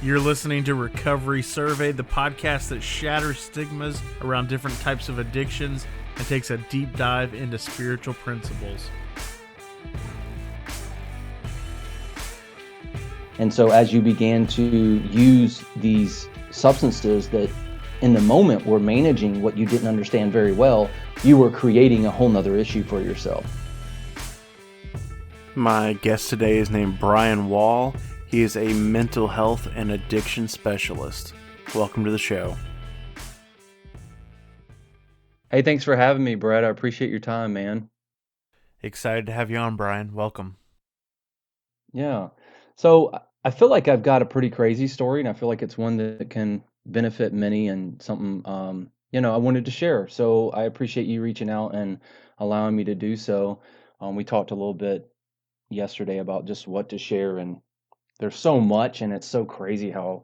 You're listening to Recovery Survey, the podcast that shatters stigmas around different types of addictions and takes a deep dive into spiritual principles. And so as you began to use these substances that in the moment were managing what you didn't understand very well, you were creating a whole nother issue for yourself. My guest today is named Brian Wall. He is a mental health and addiction specialist. Welcome to the show. Hey, thanks for having me, Brett. I appreciate your time, man. Excited to have you on, Brian. Welcome. Yeah. So I feel like I've got a pretty crazy story, and I feel like it's one that can benefit many and something, I wanted to share. So I appreciate you reaching out and allowing me to do so. We talked a little bit yesterday about just what to share, and there's so much, and it's so crazy how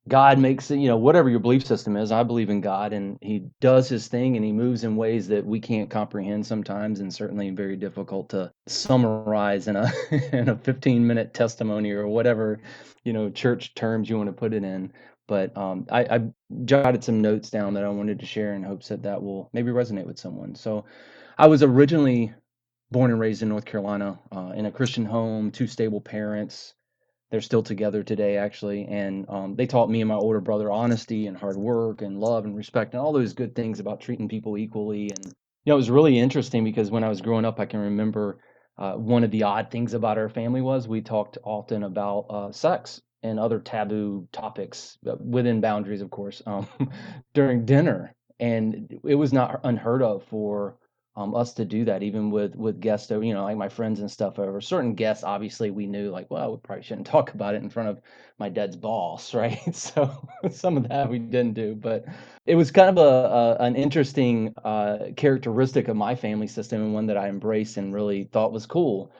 God makes it, whatever your belief system is. I believe in God, and He does His thing, and He moves in ways that we can't comprehend sometimes, and certainly very difficult to summarize in a in a 15-minute testimony or whatever, church terms you want to put it in. But I jotted some notes down that I wanted to share in hopes that that will maybe resonate with someone. So I was originally born and raised in North Carolina, in a Christian home, two stable parents. They're still together today, actually, and they taught me and my older brother honesty and hard work and love and respect and all those good things about treating people equally. And it was really interesting because when I was growing up, I can remember one of the odd things about our family was we talked often about sex and other taboo topics within boundaries, of course, during dinner. And it was not unheard of for us to do that, even with guests, like my friends and stuff over. Certain guests, obviously, we knew like, well, we probably shouldn't talk about it in front of my dad's boss, right? So some of that we didn't do, but it was kind of an interesting characteristic of my family system and one that I embraced and really thought was cool.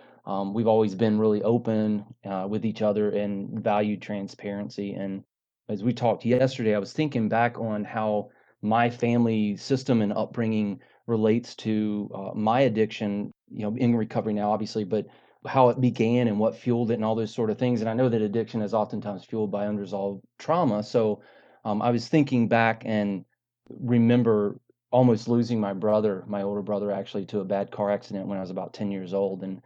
We've always been really open with each other and valued transparency. And as we talked yesterday, I was thinking back on how my family system and upbringing relates to my addiction, in recovery now, obviously, but how it began and what fueled it and all those sort of things. And I know that addiction is oftentimes fueled by unresolved trauma. So I was thinking back and remember almost losing my brother, my older brother, actually, to a bad car accident when I was about 10 years old. And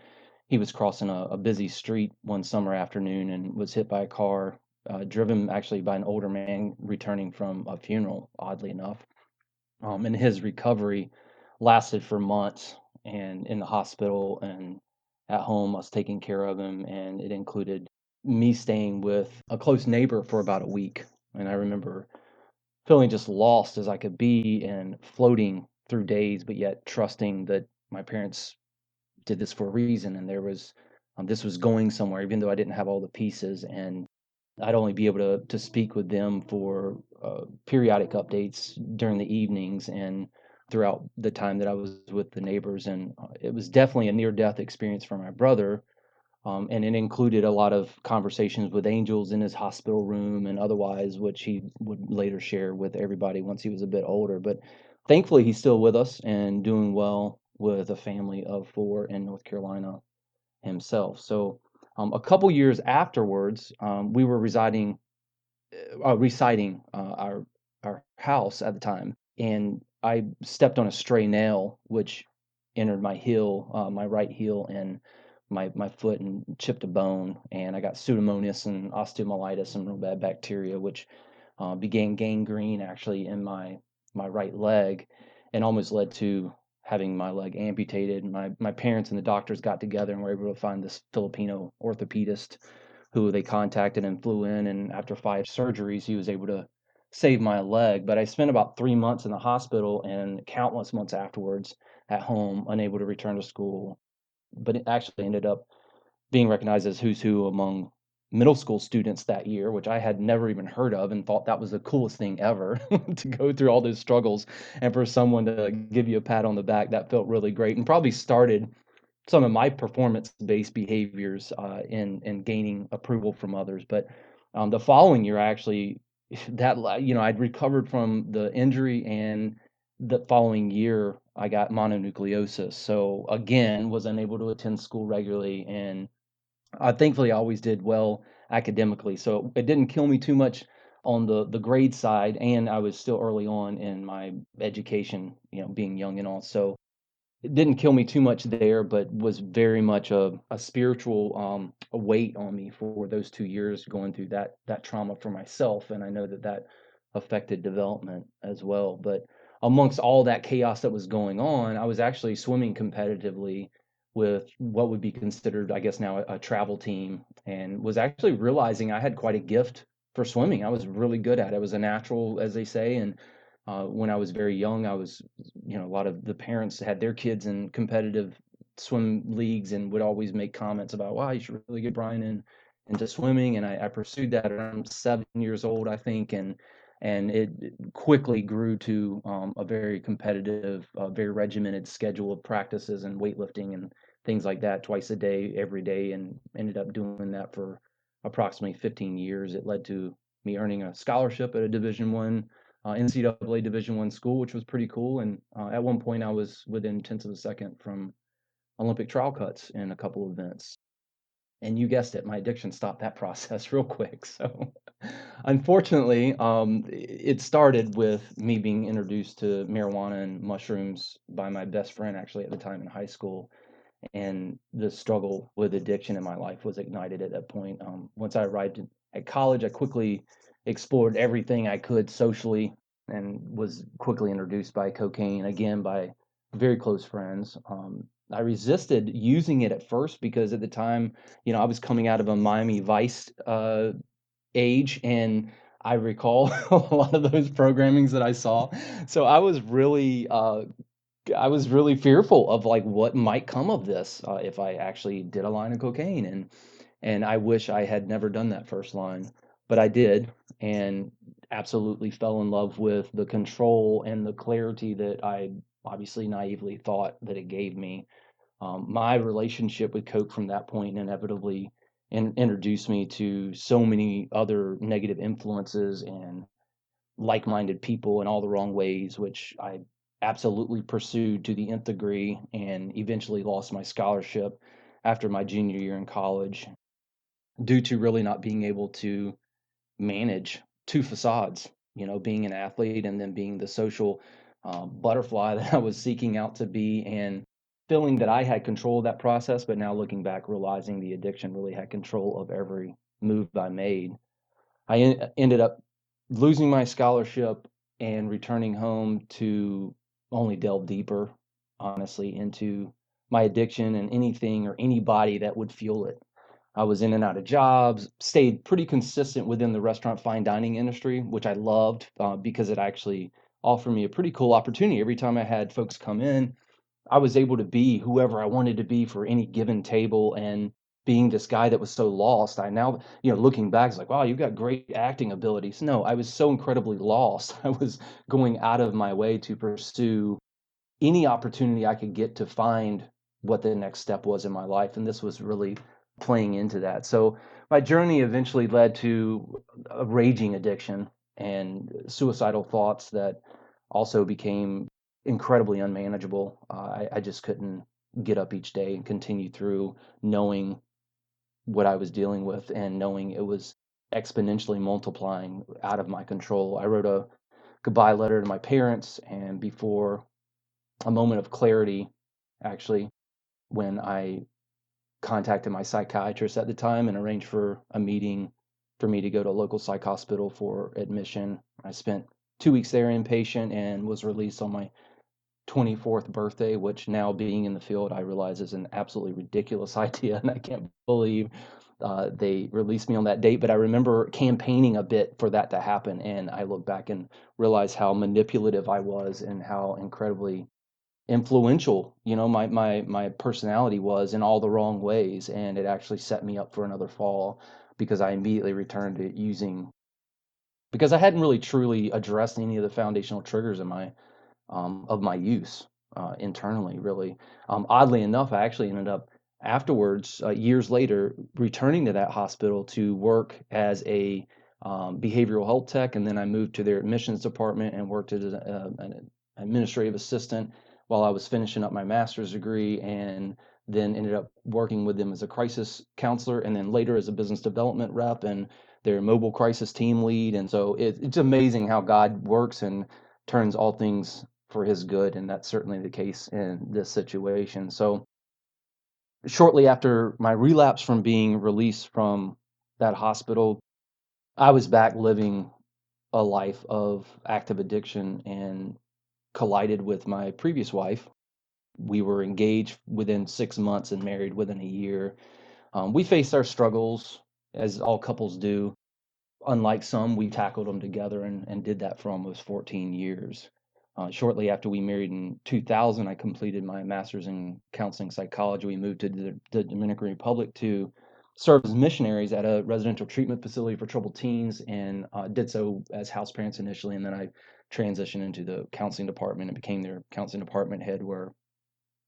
he was crossing a busy street one summer afternoon and was hit by a car, driven actually by an older man returning from a funeral, oddly enough. And his recovery lasted for months, and in the hospital and at home, I was taking care of him, and it included me staying with a close neighbor for about a week. And I remember feeling just lost as I could be and floating through days, but yet trusting that my parents did this for a reason, and this was going somewhere, even though I didn't have all the pieces. And I'd only be able to speak with them for periodic updates during the evenings and throughout the time that I was with the neighbors. And it was definitely a near death experience for my brother. And it included a lot of conversations with angels in his hospital room and otherwise, which he would later share with everybody once he was a bit older. But thankfully, he's still with us and doing well with a family of four in North Carolina himself. So a couple years afterwards, we were reciting our house at the time, and I stepped on a stray nail, which entered my heel, my right heel, and my foot, and chipped a bone. And I got pseudomonas and osteomyelitis, some real bad bacteria, which began gangrene actually in my right leg, and almost led to having my leg amputated. My parents and the doctors got together and were able to find this Filipino orthopedist who they contacted and flew in. And after 5 surgeries, he was able to save my leg. But I spent about 3 months in the hospital and countless months afterwards at home, unable to return to school. But it actually ended up being recognized as who's who among middle school students that year, which I had never even heard of and thought that was the coolest thing ever to go through all those struggles. And for someone to give you a pat on the back, that felt really great and probably started some of my performance-based behaviors in gaining approval from others. But the following year, actually, I'd recovered from the injury, and the following year, I got mononucleosis. So again, was unable to attend school regularly, and thankfully, I always did well academically. So it didn't kill me too much on the grade side, and I was still early on in my education, being young and all. So it didn't kill me too much there, but was very much a spiritual a weight on me for those 2 years going through that trauma for myself, and I know that affected development as well. But amongst all that chaos that was going on, I was actually swimming competitively with what would be considered, I guess now, a travel team, and was actually realizing I had quite a gift for swimming. I was really good at it. It was a natural, as they say, and when I was very young, I was, a lot of the parents had their kids in competitive swim leagues and would always make comments about, wow, you should really get Brian into swimming. And I pursued that around 7 years old, I think. And it quickly grew to a very competitive, very regimented schedule of practices and weightlifting and things like that twice a day, every day, and ended up doing that for approximately 15 years. It led to me earning a scholarship at a Division I NCAA Division I school, which was pretty cool. And at one point, I was within tenths of a second from Olympic trial cuts in a couple of events. And you guessed it, my addiction stopped that process real quick. So, unfortunately, it started with me being introduced to marijuana and mushrooms by my best friend, actually, at the time in high school. And the struggle with addiction in my life was ignited at that point. Once I arrived at college, I quickly explored everything I could socially and was quickly introduced by cocaine, again, by very close friends. I resisted using it at first because at the time, I was coming out of a Miami Vice age, and I recall a lot of those programmings that I saw. So I was really fearful of like what might come of this if I actually did a line of cocaine, and I wish I had never done that first line, but I did, and absolutely fell in love with the control and the clarity that I obviously naively thought that it gave me. My relationship with Coke from that point inevitably introduced me to so many other negative influences and like-minded people in all the wrong ways, which I absolutely pursued to the nth degree and eventually lost my scholarship after my junior year in college due to really not being able to manage two facades, being an athlete and then being the social butterfly that I was seeking out to be, and feeling that I had control of that process, but now looking back, realizing the addiction really had control of every move I made. Ended up losing my scholarship and returning home to only delve deeper, honestly, into my addiction and anything or anybody that would fuel it. I was in and out of jobs, stayed pretty consistent within the restaurant fine dining industry, which I loved because it actually offered me a pretty cool opportunity. Every time I had folks come in, I was able to be whoever I wanted to be for any given table. And being this guy that was so lost, I now, looking back, it's like, wow, you've got great acting abilities. No, I was so incredibly lost. I was going out of my way to pursue any opportunity I could get to find what the next step was in my life. And this was really playing into that. So my journey eventually led to a raging addiction and suicidal thoughts that also became incredibly unmanageable. I just couldn't get up each day and continue through knowing what I was dealing with and knowing it was exponentially multiplying out of my control. I wrote a goodbye letter to my parents, and before a moment of clarity, actually, when I contacted my psychiatrist at the time and arranged for a meeting for me to go to a local psych hospital for admission. I spent 2 weeks there inpatient and was released on my 24th birthday, which now being in the field, I realize is an absolutely ridiculous idea. And I can't believe they released me on that date. But I remember campaigning a bit for that to happen. And I look back and realize how manipulative I was and how incredibly influential, my personality was in all the wrong ways, and it actually set me up for another fall because I immediately returned to using because I hadn't really truly addressed any of the foundational triggers of my use internally, really. Oddly enough, I actually ended up afterwards, years later, returning to that hospital to work as a behavioral health tech, and then I moved to their admissions department and worked as an administrative assistant while I was finishing up my master's degree, and then ended up working with them as a crisis counselor, and then later as a business development rep and their mobile crisis team lead. And so it's amazing how God works and turns all things for his good. And that's certainly the case in this situation. So shortly after my relapse from being released from that hospital, I was back living a life of active addiction and collided with my previous wife. We were engaged within 6 months and married within a year. We faced our struggles as all couples do. Unlike some, we tackled them together and did that for almost 14 years. Shortly after we married in 2000, I completed my master's in counseling psychology. We moved to the Dominican Republic to serve as missionaries at a residential treatment facility for troubled teens, and did so as house parents initially. And then I transitioned into the counseling department and became their counseling department head, where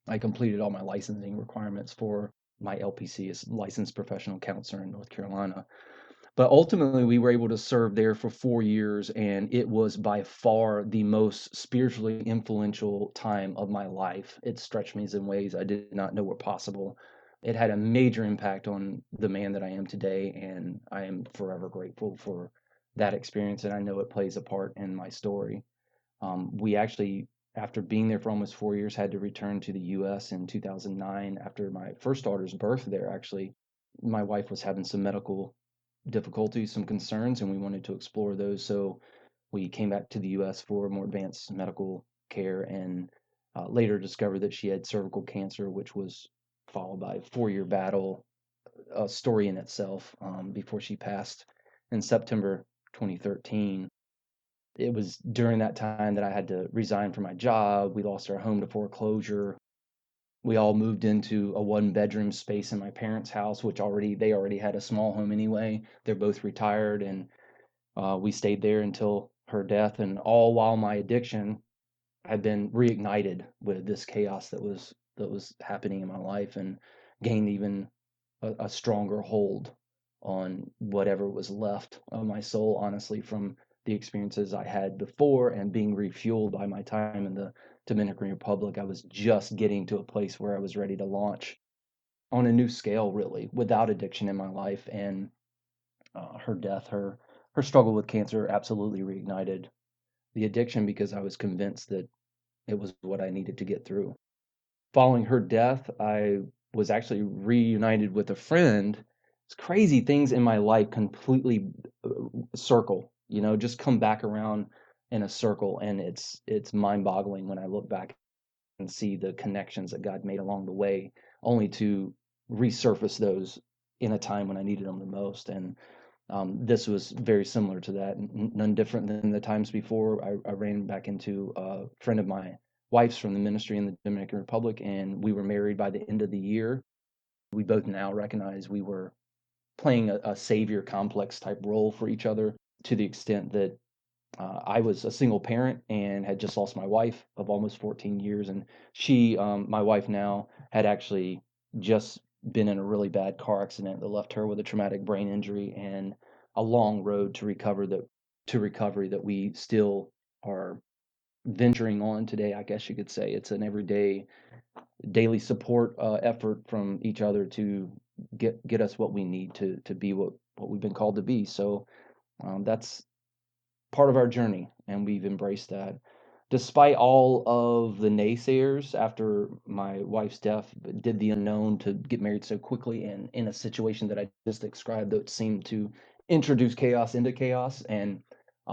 I completed all my licensing requirements for my LPC as licensed professional counselor in North Carolina. But ultimately, we were able to serve there for 4 years, and it was by far the most spiritually influential time of my life. It stretched me in ways I did not know were possible. It had a major impact on the man that I am today, and I am forever grateful for that experience, and I know it plays a part in my story. We actually, after being there for almost 4 years, had to return to the US in 2009 after my first daughter's birth there, actually. My wife was having some medical difficulties, some concerns, and we wanted to explore those. So we came back to the US for more advanced medical care, and later discovered that she had cervical cancer, which was followed by a 4 year battle, a story in itself, before she passed in September 2013. It was during that time that I had to resign from my job. We lost our home to foreclosure. We all moved into a one bedroom space in my parents' house, which they already had a small home anyway. They're both retired, and we stayed there until her death. And all while my addiction had been reignited with this chaos that was happening in my life, and gained even a stronger hold on whatever was left of my soul, honestly, from the experiences I had before and being refueled by my time in the Dominican Republic. I was just getting to a place where I was ready to launch on a new scale, really, without addiction in my life. And her death, her struggle with cancer, absolutely reignited the addiction, because I was convinced that it was what I needed to get through. Following her death, I was actually reunited with a friend. It's crazy, things in my life completely circle, just come back around in a circle, and it's mind-boggling when I look back and see the connections that God made along the way, only to resurface those in a time when I needed them the most. And this was very similar to that, none different than the times before. I ran back into a friend of my wife's from the ministry in the Dominican Republic, and we were married by the end of the year. We both now recognize we were playing a savior complex type role for each other, to the extent that I was a single parent and had just lost my wife of almost 14 years. And she, my wife now, had actually just been in a really bad car accident that left her with a traumatic brain injury, and a long road to recovery that we still are venturing on today, I guess you could say. It's an everyday, daily support effort from each other to get us what we need to be what we've been called to be. So that's part of our journey, and we've embraced that. Despite all of the naysayers after my wife's death, did the unknown to get married so quickly and in a situation that I just described, that seemed to introduce chaos into chaos. And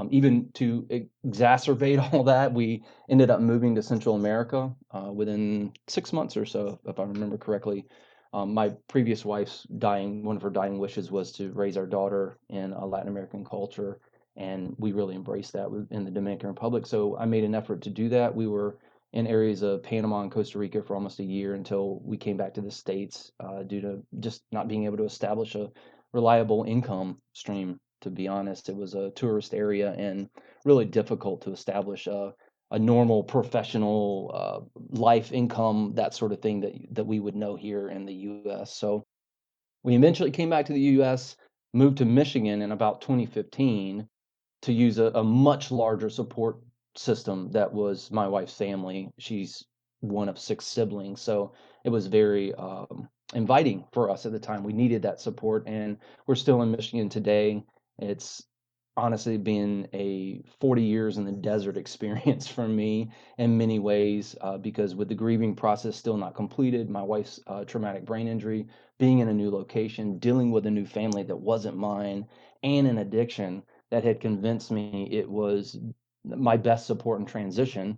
even to exacerbate all that, we ended up moving to Central America within 6 months or so, if I remember correctly. My previous wife's one of her dying wishes was to raise our daughter in a Latin American culture, and we really embraced that in the Dominican Republic. So I made an effort to do that. We were in areas of Panama and Costa Rica for almost a year until we came back to the States, due to just not being able to establish a reliable income stream. To be honest, it was a tourist area and really difficult to establish a normal professional life income, that sort of thing that we would know here in the U.S. So we eventually came back to the U.S., moved to Michigan in about 2015 to use a much larger support system that was my wife's family. She's one of 6 siblings. So it was very inviting for us at the time. We needed that support, and we're still in Michigan today. It's honestly been a 40 years in the desert experience for me in many ways, because with the grieving process still not completed, my wife's traumatic brain injury, being in a new location, dealing with a new family that wasn't mine, and an addiction that had convinced me it was my best support in transition.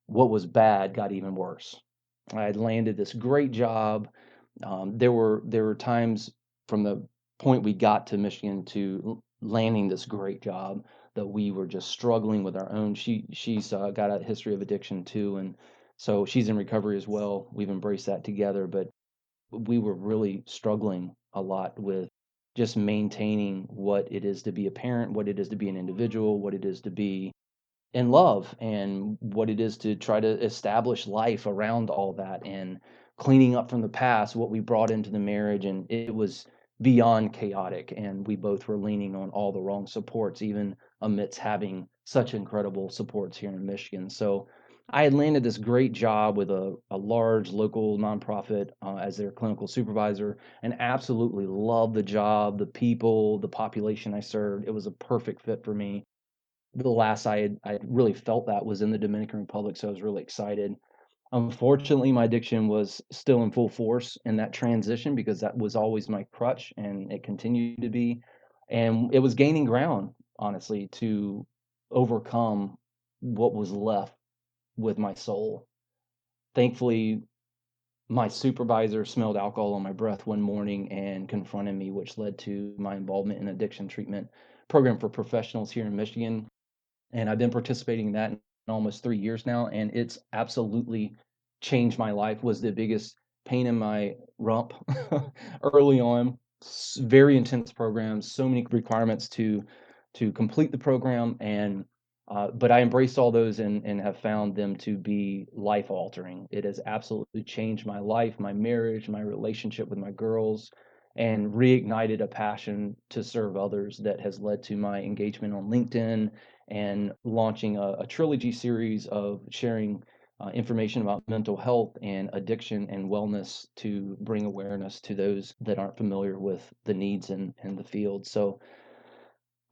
What was bad got even worse. I had landed this great job. There were times from the point we got to Michigan to landing this great job that we were just struggling with our own. She's got a history of addiction too, and so she's in recovery as well. We've embraced that together, but we were really struggling a lot with just maintaining what it is to be a parent, what it is to be an individual, what it is to be in love, and what it is to try to establish life around all that, and cleaning up from the past what we brought into the marriage. And it was beyond chaotic, and we both were leaning on all the wrong supports, even amidst having such incredible supports here in Michigan. So I had landed this great job with a large local nonprofit as their clinical supervisor, and absolutely loved the job, the people, the population I served. It was a perfect fit for me. The last I had really felt that was in the Dominican Republic, so I was really excited. Unfortunately, my addiction was still in full force in that transition, because that was always my crutch, and it continued to be. And it was gaining ground, honestly, to overcome what was left with my soul. Thankfully, my supervisor smelled alcohol on my breath one morning and confronted me, which led to my involvement in addiction treatment program for professionals here in Michigan, and I've been participating in that in almost 3 years now, and it's absolutely changed my life. Was the biggest pain in my rump early on. Very intense programs, so many requirements to complete the program, and but I embraced all those, and have found them to be life altering. It has absolutely changed my life, my marriage, my relationship with my girls, and reignited a passion to serve others that has led to my engagement on LinkedIn, and launching a trilogy series of sharing information about mental health and addiction and wellness to bring awareness to those that aren't familiar with the needs in the field. So,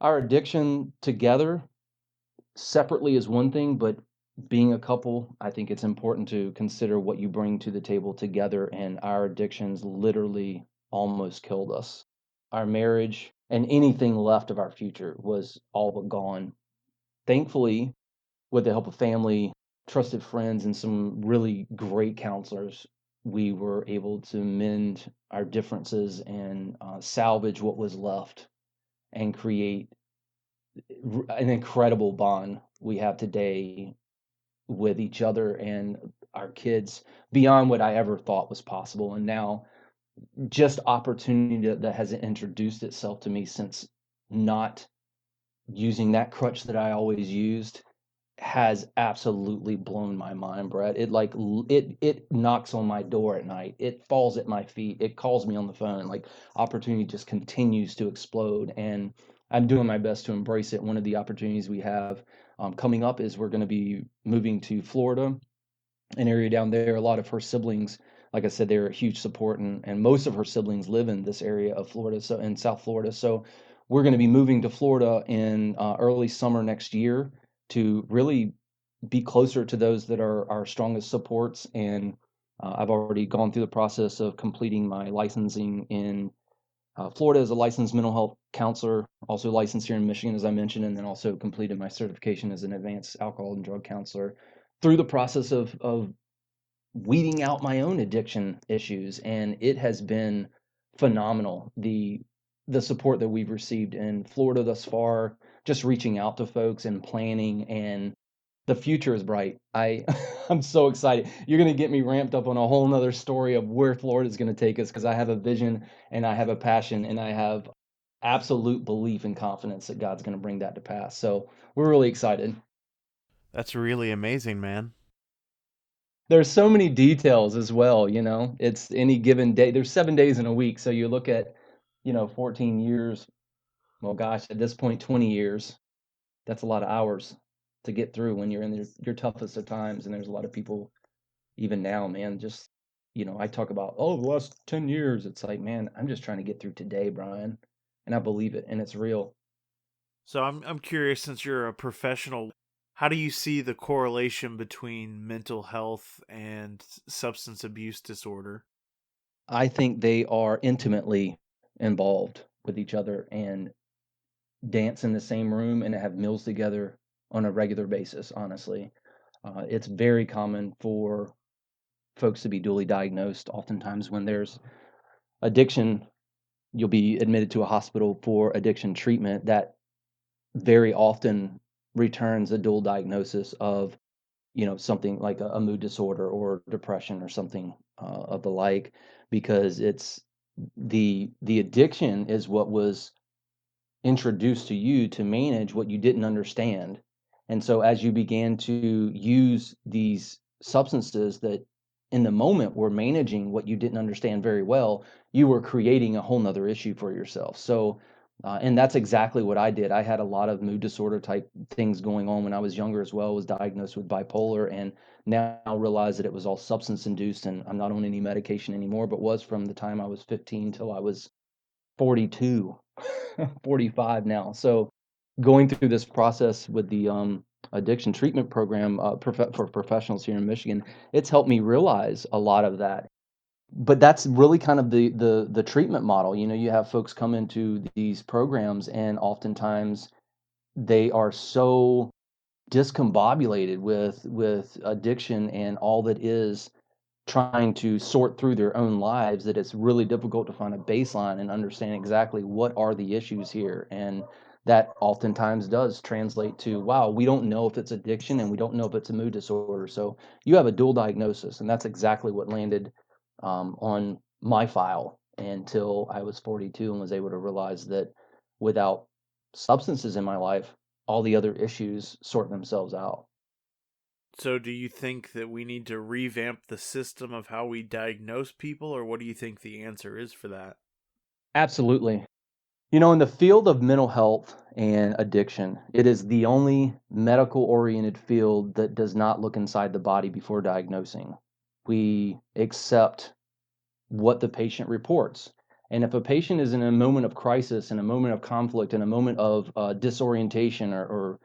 our addiction together separately is one thing, but being a couple, I think it's important to consider what you bring to the table together. And our addictions literally almost killed us. Our marriage and anything left of our future was all but gone. Thankfully, with the help of family, trusted friends, and some really great counselors, we were able to mend our differences and salvage what was left, and create an incredible bond we have today with each other and our kids, beyond what I ever thought was possible. And now, just opportunity that has introduced itself to me since not using that crutch that I always used has absolutely blown my mind, Brett. It knocks on my door at night. It falls at my feet. It calls me on the phone. Like, opportunity just continues to explode, and I'm doing my best to embrace it. One of the opportunities we have coming up is we're going to be moving to Florida, an area down there. A lot of her siblings, like I said, they're a huge support, and most of her siblings live in this area of Florida, so in South Florida. So we're going to be moving to Florida in early summer next year to really be closer to those that are our strongest supports. And I've already gone through the process of completing my licensing in Florida as a licensed mental health counselor, also licensed here in Michigan, as I mentioned, and then also completed my certification as an advanced alcohol and drug counselor through the process of weeding out my own addiction issues. And it has been phenomenal. The support that we've received in Florida thus far, just reaching out to folks and planning, and the future is bright. I'm so excited. You're going to get me ramped up on a whole nother story of where Florida is going to take us, because I have a vision, and I have a passion, and I have absolute belief and confidence that God's going to bring that to pass. So we're really excited. That's really amazing, man. There's so many details as well, it's any given day. There's 7 days in a week. So you look at, 14 years. Well, gosh, at this point, 20 years. That's a lot of hours to get through when you're in your toughest of times, and there's a lot of people even now, man, just, I talk about, oh, the last 10 years. It's like, man, I'm just trying to get through today, Brian. And I believe it, and it's real. So I'm curious, since you're a professional, how do you see the correlation between mental health and substance abuse disorder? I think they are intimately involved with each other and dance in the same room and have meals together on a regular basis, honestly. It's very common for folks to be dually diagnosed. Oftentimes, when there's addiction, you'll be admitted to a hospital for addiction treatment. That very often returns a dual diagnosis of, something like a mood disorder or depression or something of the like, because it's the addiction is what was introduced to you to manage what you didn't understand. And so as you began to use these substances that in the moment were managing what you didn't understand very well, you were creating a whole nother issue for yourself. So, and that's exactly what I did. I had a lot of mood disorder type things going on when I was younger as well, was diagnosed with bipolar, and now realize that it was all substance induced, and I'm not on any medication anymore, but was from the time I was 15 till I was 42, 45 now. So going through this process with the addiction treatment program for professionals here in Michigan, it's helped me realize a lot of that. But that's really kind of the treatment model. You have folks come into these programs, and oftentimes they are so discombobulated with addiction and all that is trying to sort through their own lives, that it's really difficult to find a baseline and understand exactly what are the issues here. And that oftentimes does translate to, wow, we don't know if it's addiction and we don't know if it's a mood disorder. So you have a dual diagnosis. And that's exactly what landed on my file until I was 42 and was able to realize that without substances in my life, all the other issues sort themselves out. So do you think that we need to revamp the system of how we diagnose people, or what do you think the answer is for that? Absolutely. In the field of mental health and addiction, it is the only medical oriented field that does not look inside the body before diagnosing. We accept what the patient reports. And if a patient is in a moment of crisis, in a moment of conflict, in a moment of disorientation or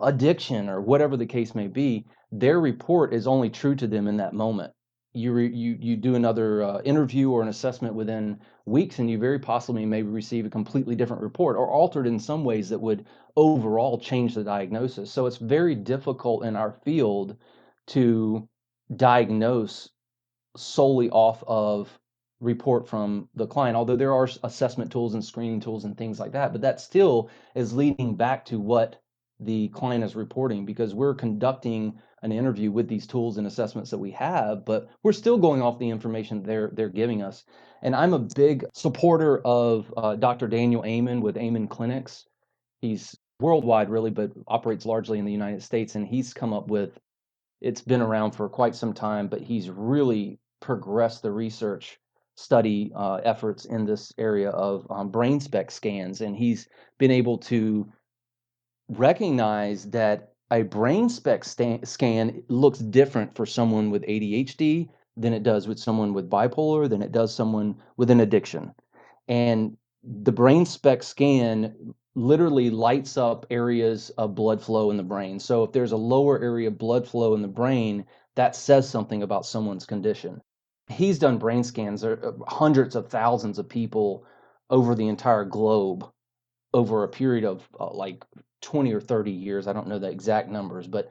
addiction or whatever the case may be, their report is only true to them in that moment. You do another interview or an assessment within weeks, and you very possibly may receive a completely different report or altered in some ways that would overall change the diagnosis. So it's very difficult in our field to diagnose solely off of report from the client, although there are assessment tools and screening tools and things like that, but that still is leading back to what the client is reporting, because we're conducting an interview with these tools and assessments that we have, but we're still going off the information they're giving us. And I'm a big supporter of Dr. Daniel Amen with Amen Clinics. He's worldwide really, but operates largely in the United States, and he's come up with, it's been around for quite some time, but he's really progressed the research study efforts in this area of brain spec scans. And he's been able to recognize that a brain spec scan looks different for someone with ADHD than it does with someone with bipolar, than it does someone with an addiction. And the brain spec scan literally lights up areas of blood flow in the brain. So if there's a lower area of blood flow in the brain, that says something about someone's condition. He's done brain scans, hundreds of thousands of people over the entire globe over a period of like 20 or 30 years. I don't know the exact numbers, but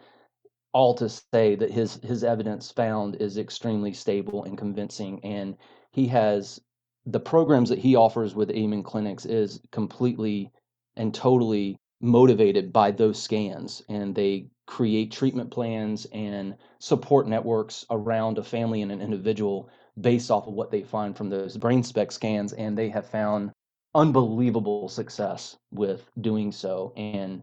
all to say that his evidence found is extremely stable and convincing. And he has, the programs that he offers with Amen Clinics is completely and totally motivated by those scans, and they create treatment plans and support networks around a family and an individual based off of what they find from those brain spec scans. And they have found unbelievable success with doing so. And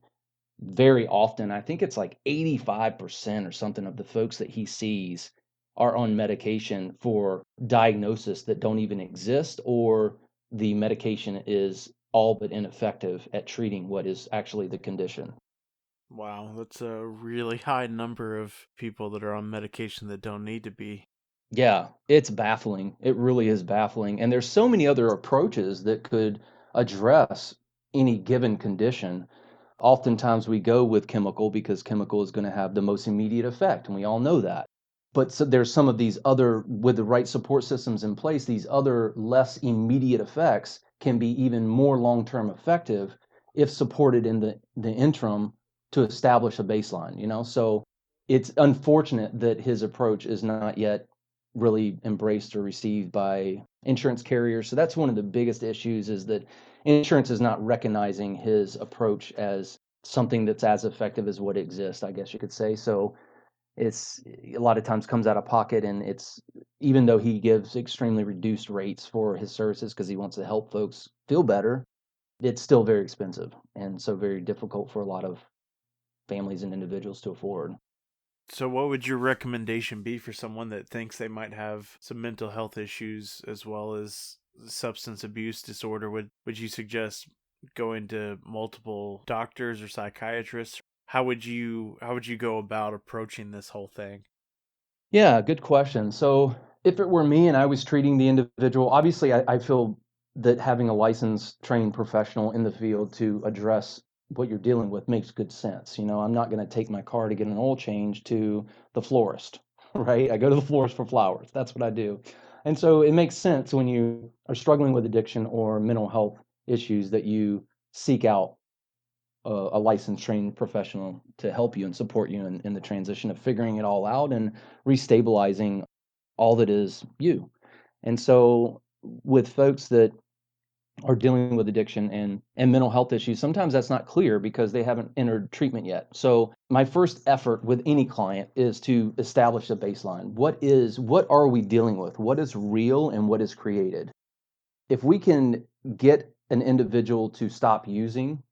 very often, I think it's like 85% or something of the folks that he sees are on medication for diagnosis that don't even exist, or the medication is all but ineffective at treating what is actually the condition. Wow, that's a really high number of people that are on medication that don't need to be. Yeah, it's baffling. It really is baffling. And there's so many other approaches that could address any given condition. Oftentimes we go with chemical because chemical is going to have the most immediate effect, and we all know that. But so there's some of these other, with the right support systems in place, these other less immediate effects can be even more long-term effective if supported in the interim to establish a baseline, you know? So it's unfortunate that his approach is not yet really embraced or received by insurance carriers. So that's one of the biggest issues is that insurance is not recognizing his approach as something that's as effective as what exists, I guess you could say. So it's a lot of times comes out of pocket, and it's even though he gives extremely reduced rates for his services because he wants to help folks feel better, it's still very expensive and so very difficult for a lot of families and individuals to afford. So, what would your recommendation be for someone that thinks they might have some mental health issues as well as substance abuse disorder? Would you suggest going to multiple doctors or psychiatrists? How would you go about approaching this whole thing? Yeah, good question. So if it were me and I was treating the individual, obviously I feel that having a licensed trained professional in the field to address what you're dealing with makes good sense. You know, I'm not going to take my car to get an oil change to the florist, right? I go to the florist for flowers. That's what I do. And so it makes sense when you are struggling with addiction or mental health issues that you seek out a licensed trained professional to help you and support you in the transition of figuring it all out and restabilizing all that is you. And so with folks that are dealing with addiction and mental health issues, sometimes that's not clear because they haven't entered treatment yet. So my first effort with any client is to establish a baseline. What are we dealing with? What is real and what is created? If we can get an individual to stop using,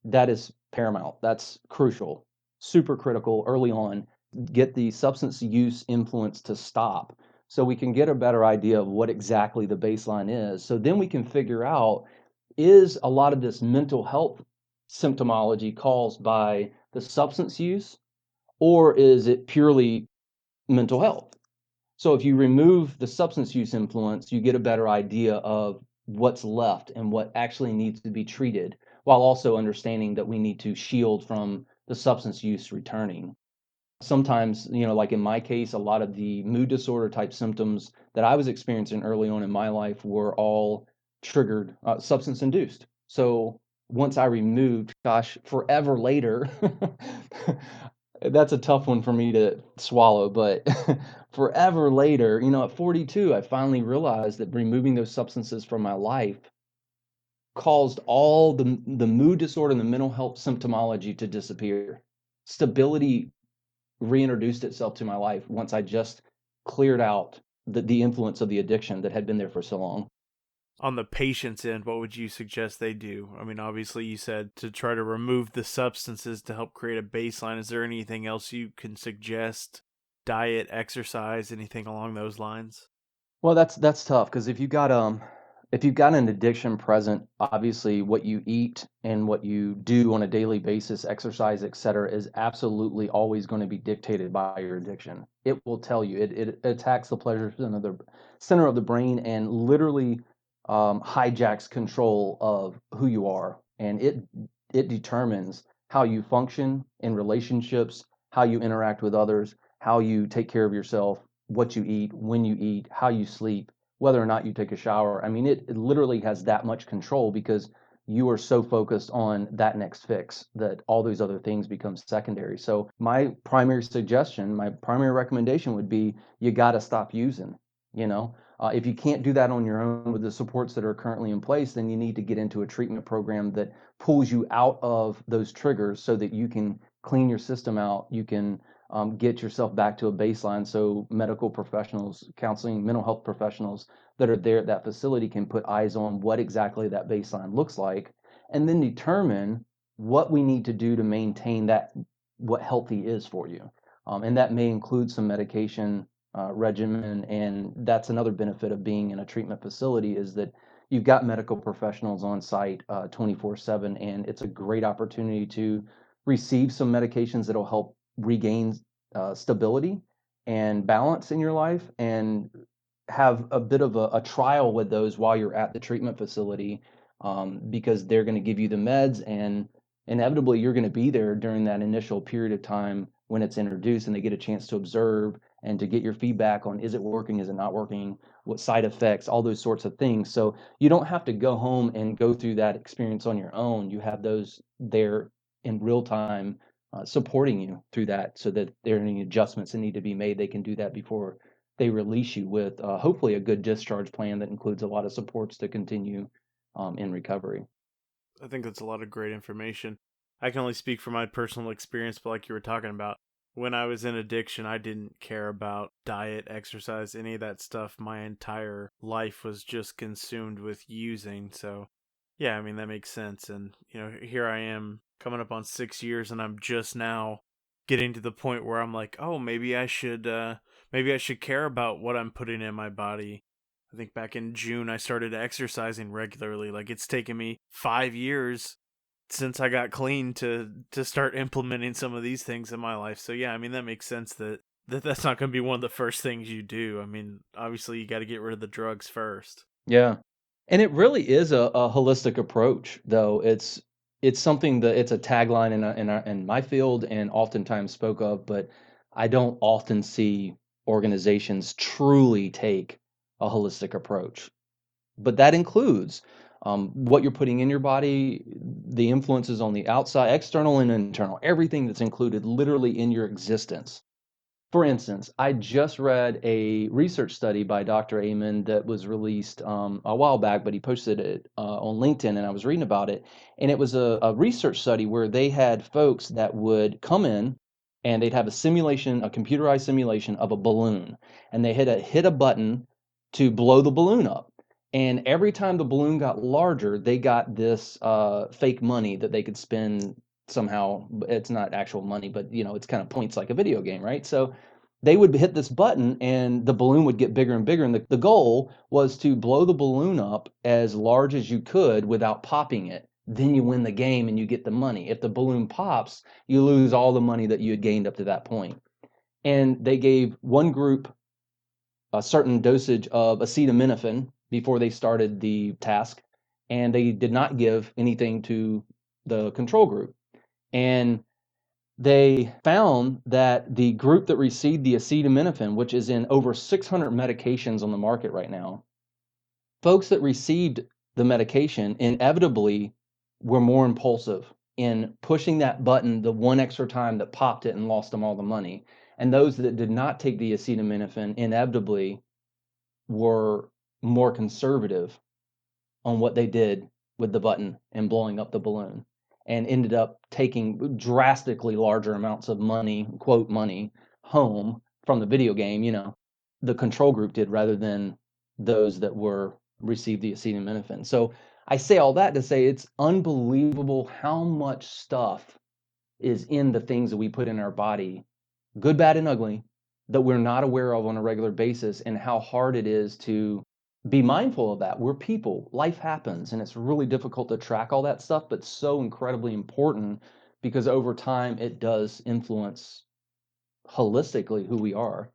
that is paramount. That's crucial, super critical early on. Get the substance use influence to stop so we can get a better idea of what exactly the baseline is. So then we can figure out, is a lot of this mental health symptomology caused by the substance use, or is it purely mental health? So if you remove the substance use influence, you get a better idea of what's left and what actually needs to be treated, while also understanding that we need to shield from the substance use returning. Sometimes, you know, like in my case, a lot of the mood disorder type symptoms that I was experiencing early on in my life were all triggered, substance induced. So once I removed, gosh, forever later, that's a tough one for me to swallow, but forever later, you know, at 42, I finally realized that removing those substances from my life caused all the mood disorder and the mental health symptomology to disappear. Stability reintroduced itself to my life once I just cleared out the influence of the addiction that had been there for so long. On the patient's end, what would you suggest they do? I mean, obviously, you said to try to remove the substances to help create a baseline. Is there anything else you can suggest? Diet, exercise, anything along those lines? Well, that's tough because if you've got an addiction present, obviously what you eat and what you do on a daily basis, exercise, et cetera, is absolutely always going to be dictated by your addiction. It will tell you. It attacks the pleasure center of the brain and literally hijacks control of who you are, and it determines how you function in relationships, how you interact with others, how you take care of yourself, what you eat, when you eat, how you sleep, whether or not you take a shower. I mean, it literally has that much control because you are so focused on that next fix that all those other things become secondary. So my primary suggestion, my primary recommendation would be you got to stop using, you know. If you can't do that on your own with the supports that are currently in place, then you need to get into a treatment program that pulls you out of those triggers so that you can clean your system out. You can get yourself back to a baseline so medical professionals, counseling, mental health professionals that are there at that facility can put eyes on what exactly that baseline looks like and then determine what we need to do to maintain that, what healthy is for you. And that may include some medication regimen. And that's another benefit of being in a treatment facility is that you've got medical professionals on site 24/7, and it's a great opportunity to receive some medications that'll help regain stability and balance in your life, and have a bit of a trial with those while you're at the treatment facility, because they're going to give you the meds, and inevitably you're going to be there during that initial period of time when it's introduced, and they get a chance to observe and to get your feedback on, is it working, is it not working, what side effects, all those sorts of things. So you don't have to go home and go through that experience on your own. You have those there in real time, supporting you through that, so that there are any adjustments that need to be made, they can do that before they release you with, hopefully, a good discharge plan that includes a lot of supports to continue in recovery. I think that's a lot of great information. I can only speak from my personal experience, but like you were talking about, when I was in addiction, I didn't care about diet, exercise, any of that stuff. My entire life was just consumed with using. So, yeah, I mean, that makes sense. And, here I am coming up on 6 years, and I'm just now getting to the point where I'm like, oh, maybe I should care about what I'm putting in my body. I think back in June I started exercising regularly. Like, it's taken me 5 years since I got clean to start implementing some of these things in my life. So yeah, I mean, that makes sense that's not going to be one of the first things you do. I mean, obviously you got to get rid of the drugs first. Yeah. And it really is a holistic approach, though. It's something that it's a tagline in my field and oftentimes spoke of, but I don't often see organizations truly take a holistic approach. But that includes what you're putting in your body, the influences on the outside, external and internal, everything that's included literally in your existence. For instance, I just read a research study by Dr. Amen that was released a while back, but he posted it on LinkedIn, and I was reading about it. And it was a research study where they had folks that would come in and they'd have a simulation, a computerized simulation of a balloon, and they hit a button to blow the balloon up. And every time the balloon got larger, they got this fake money that they could spend somehow. It's not actual money, but it's kind of points like a video game, right? So they would hit this button and the balloon would get bigger and bigger. And the goal was to blow the balloon up as large as you could without popping it. Then you win the game and you get the money. If the balloon pops, you lose all the money that you had gained up to that point. And they gave one group a certain dosage of acetaminophen before they started the task, and they did not give anything to the control group. And they found that the group that received the acetaminophen, which is in over 600 medications on the market right now, folks that received the medication inevitably were more impulsive in pushing that button the one extra time that popped it and lost them all the money. And those that did not take the acetaminophen inevitably were more conservative on what they did with the button and blowing up the balloon, and ended up taking drastically larger amounts of money, quote money, home from the video game, the control group did, rather than those that were received the acetaminophen. So I say all that to say it's unbelievable how much stuff is in the things that we put in our body, good, bad, and ugly, that we're not aware of on a regular basis, and how hard it is to be mindful of that. We're people, life happens, and it's really difficult to track all that stuff, but so incredibly important, because over time it does influence holistically who we are.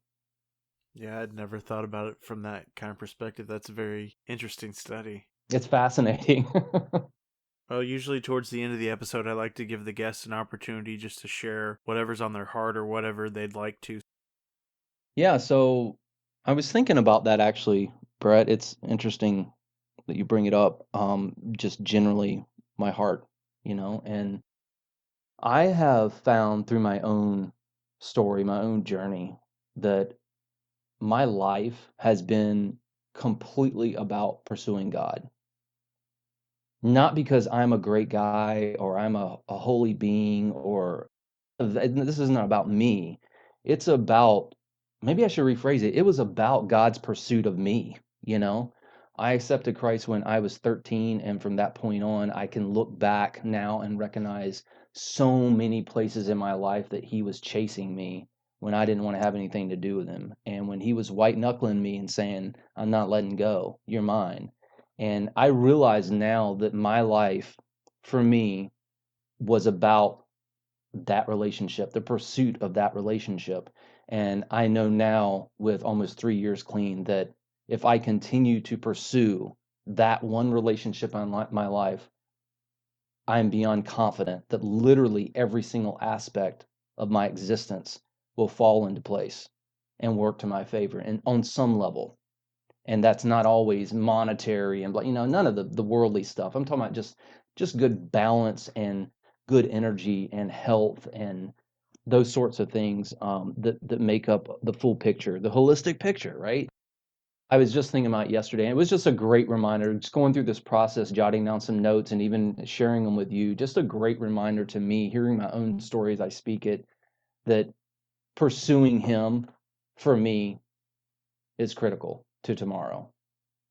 Yeah, I'd never thought about it from that kind of perspective. That's a very interesting study. It's fascinating. Well, usually towards the end of the episode, I like to give the guests an opportunity just to share whatever's on their heart or whatever they'd like to. Yeah, so I was thinking about that actually, Brett. It's interesting that you bring it up. Just generally my heart, and I have found through my own story, my own journey, that my life has been completely about pursuing God. Not because I'm a great guy or I'm a holy being, or this is not about me. It's about, maybe I should rephrase it. It was about God's pursuit of me, you know? I accepted Christ when I was 13, and from that point on, I can look back now and recognize so many places in my life that he was chasing me when I didn't want to have anything to do with him. And when he was white knuckling me and saying, I'm not letting go, you're mine. And I realize now that my life, for me, was about that relationship, the pursuit of that relationship. And I know now, with almost 3 years clean, that if I continue to pursue that one relationship in my life, I am beyond confident that literally every single aspect of my existence will fall into place and work to my favor and on some level. And that's not always monetary and none of the worldly stuff. I'm talking about just good balance and good energy and health and those sorts of things, that make up the full picture, the holistic picture, right? I was just thinking about it yesterday, and it was just a great reminder, just going through this process, jotting down some notes and even sharing them with you, just a great reminder to me, hearing my own story as I speak it, that pursuing him for me is critical to tomorrow,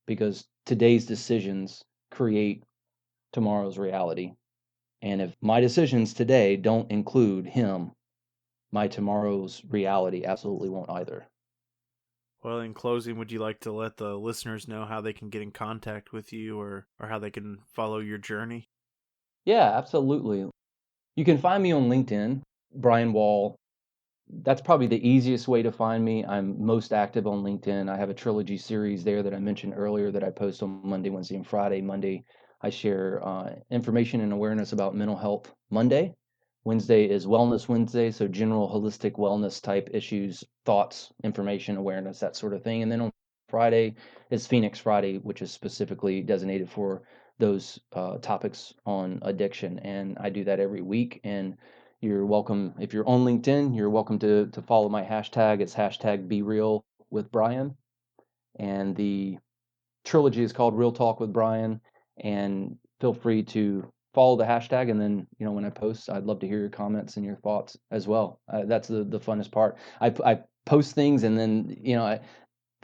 because today's decisions create tomorrow's reality. And if my decisions today don't include him, my tomorrow's reality absolutely won't either. Well, in closing, would you like to let the listeners know how they can get in contact with you, or how they can follow your journey? Yeah, absolutely. You can find me on LinkedIn, Brian Wall. That's probably the easiest way to find me. I'm most active on LinkedIn. I have a trilogy series there that I mentioned earlier that I post on Monday, Wednesday, and Friday. Monday, I share information and awareness about mental health. Monday, Wednesday is Wellness Wednesday, so general holistic wellness type issues, thoughts, information, awareness, that sort of thing. And then on Friday is Phoenix Friday, which is specifically designated for those topics on addiction. And I do that every week. And you're welcome, if you're on LinkedIn, you're welcome to follow my hashtag. It's hashtag Be Real with Brian. And the trilogy is called Real Talk with Brian. And feel free to follow the hashtag. And then, when I post, I'd love to hear your comments and your thoughts as well. That's the funnest part. I post things, and then,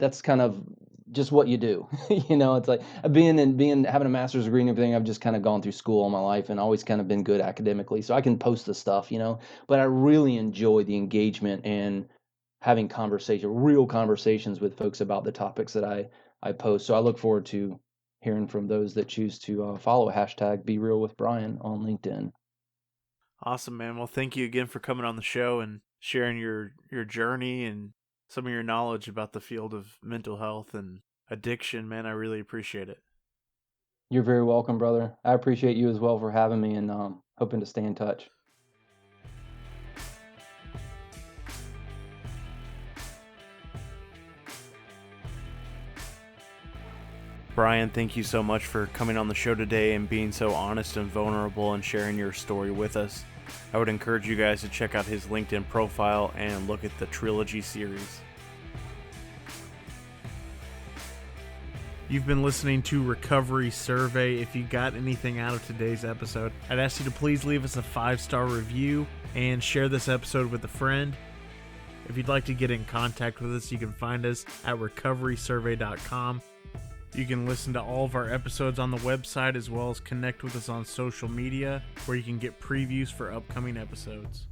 that's kind of just what you do. It's like having a master's degree and everything. I've just kind of gone through school all my life and always kind of been good academically. So I can post the stuff, but I really enjoy the engagement and having real conversations with folks about the topics that I post. So I look forward to hearing from those that choose to follow hashtag Be Real with Brian on LinkedIn. Awesome, man. Well, thank you again for coming on the show and sharing your journey and some of your knowledge about the field of mental health and addiction, man. I really appreciate it. You're very welcome, brother. I appreciate you as well for having me, and hoping to stay in touch. Brian, thank you so much for coming on the show today and being so honest and vulnerable and sharing your story with us. I would encourage you guys to check out his LinkedIn profile and look at the trilogy series. You've been listening to Recovery Survey. If you got anything out of today's episode, I'd ask you to please leave us a 5-star review and share this episode with a friend. If you'd like to get in contact with us, you can find us at recoverysurvey.com. You can listen to all of our episodes on the website, as well as connect with us on social media, where you can get previews for upcoming episodes.